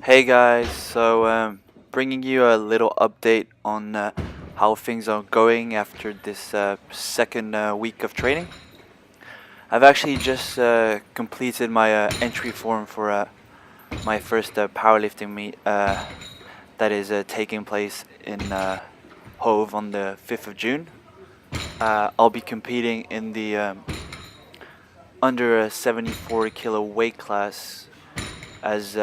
Hey guys, bringing you a little update on how things are going after this second week of training. I've actually just completed my entry form for my first powerlifting meet that is taking place in Hove on the 5th of June. I'll be competing in the under a 74 kilo weight class as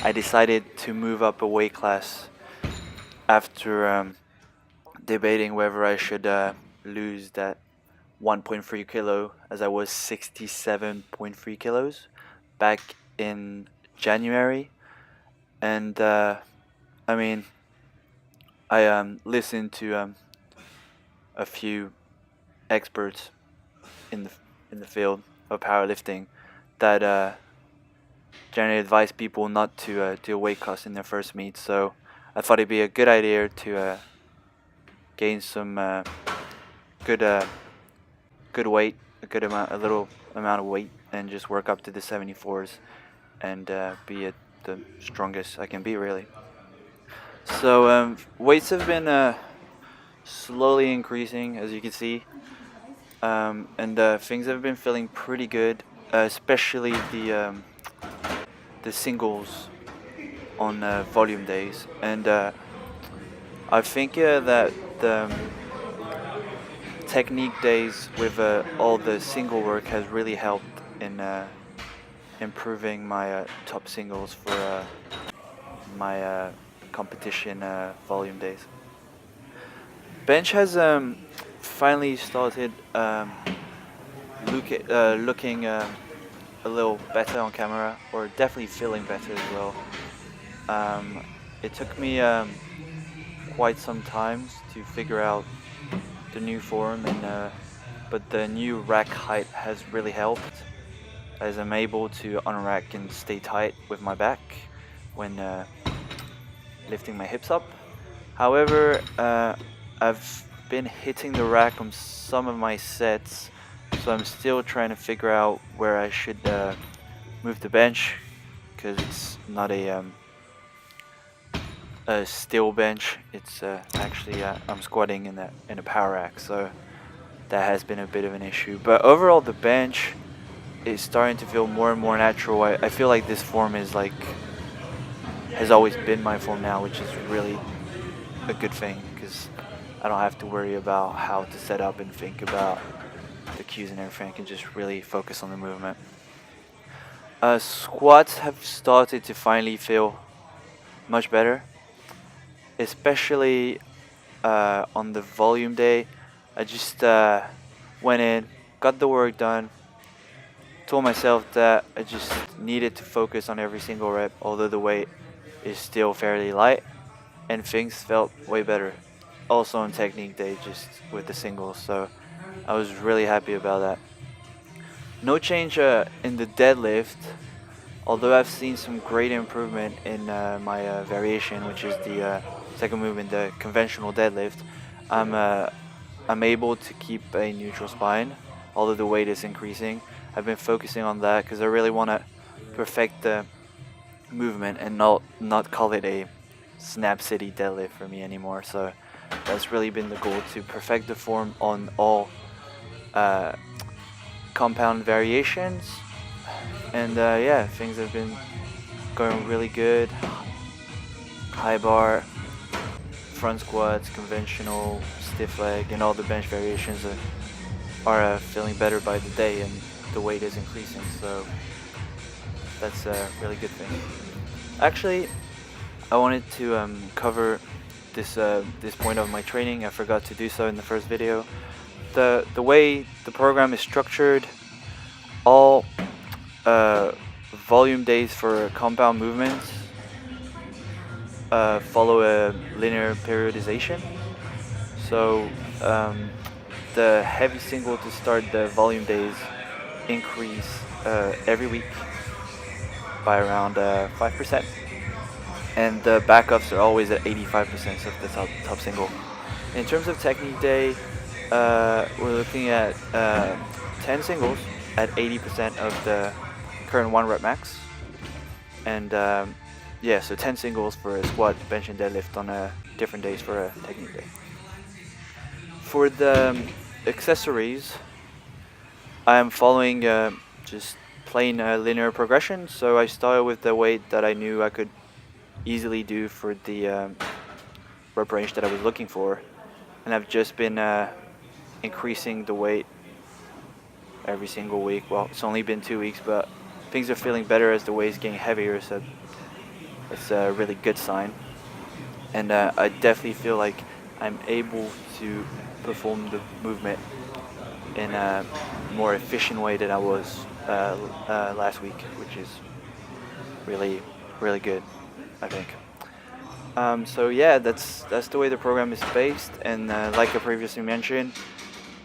I decided to move up a weight class after debating whether I should lose that 1.3 kilo, as I was 67.3 kilos back in January. And I mean, I listened to a few experts in the field of powerlifting that generally advise people not to do a weight cut in their first meet. So I thought it'd be a good idea to gain some good good weight, a little amount of weight, and just work up to the 74s and be at the strongest I can be, really. So weights have been slowly increasing, as you can see, and things have been feeling pretty good, especially the singles on volume days, and I think that the technique days with all the single work has really helped in improving my top singles for my competition volume days. Bench has finally started looking a little better on camera, or definitely feeling better as well. It took me quite some time to figure out the new form, and but the new rack height has really helped, as I'm able to unrack and stay tight with my back when lifting my hips up. However, I've been hitting the rack on some of my sets, so I'm still trying to figure out where I should move the bench, because it's not a steel bench. It's actually I'm squatting in a power rack, so that has been a bit of an issue. But overall, the bench is starting to feel more and more natural. I feel like this form is has always been my form now, which is really a good thing, because I don't have to worry about how to set up and think about the cues and everything. I can just really focus on the movement. Squats have started to finally feel much better, especially on the volume day. I just went in, got the work done, told myself that I just needed to focus on every single rep, although the weight is still fairly light, and things felt way better. Also on technique day, just with the singles, so I was really happy about that. No change in the deadlift, although I've seen some great improvement in my variation, which is the second movement, the conventional deadlift. I'm able to keep a neutral spine, although the weight is increasing. I've been focusing on that because I really want to perfect the movement and not call it a Snap City deadlift for me anymore. So that's really been the goal, to perfect the form on all compound variations. And yeah, things have been going really good. High bar, front squats, conventional, stiff leg, and all the bench variations are feeling better by the day, and the weight is increasing, so that's a really good thing. Actually, I wanted to cover this point of my training. I forgot to do so in the first video. The way the program is structured, all volume days for compound movements follow a linear periodization. So the heavy single to start the volume days increase every week by around 5%, and the backups are always at 85% of the top single. In terms of technique day, we're looking at 10 singles at 80% of the current 1 rep max, and yeah, so 10 singles for a squat, bench, and deadlift on different days for a technique day. For the accessories, I am following just plain linear progression. So I started with the weight that I knew I could easily do for the rep range that I was looking for, and I've just been increasing the weight every single week. Well, it's only been 2 weeks, but things are feeling better as the weight's getting heavier, so it's a really good sign. And I definitely feel like I'm able to perform the movement in a more efficient way than I was last week, which is really, really good, I think. So yeah, that's the way the program is based, and like I previously mentioned,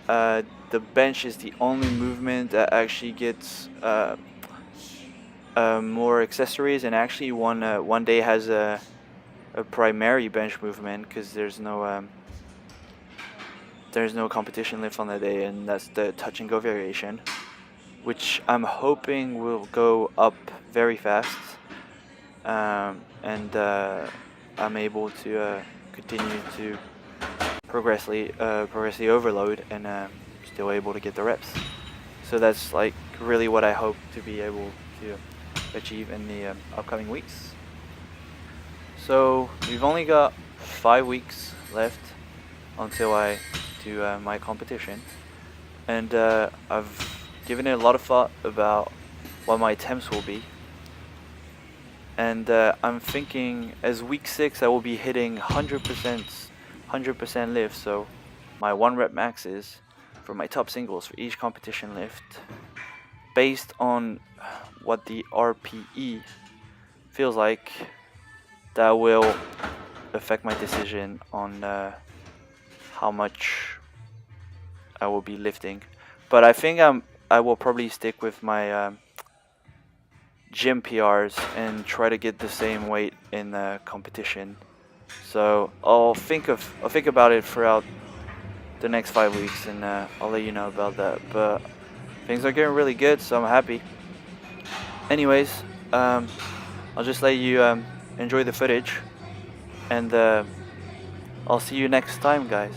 the bench is the only movement that actually gets more accessories, and actually one day has a primary bench movement because there's no competition lift on that day, and that's the touch and go variation, which I'm hoping will go up very fast, and I'm able to continue to progressively overload and still able to get the reps. So that's like really what I hope to be able to achieve in the upcoming weeks. So we've only got 5 weeks left until I do my competition, and I've given it a lot of thought about what my attempts will be, and I'm thinking as week 6 I will be hitting 100% lift, so my 1 rep maxes for my top singles for each competition lift based on what the RPE feels like. That will affect my decision on how much I will be lifting, but I think I will probably stick with my gym PRs and try to get the same weight in the competition. So I'll think about it throughout the next 5 weeks, and I'll let you know about that. But things are getting really good, so I'm happy. Anyways, I'll just let you enjoy the footage, and I'll see you next time, guys.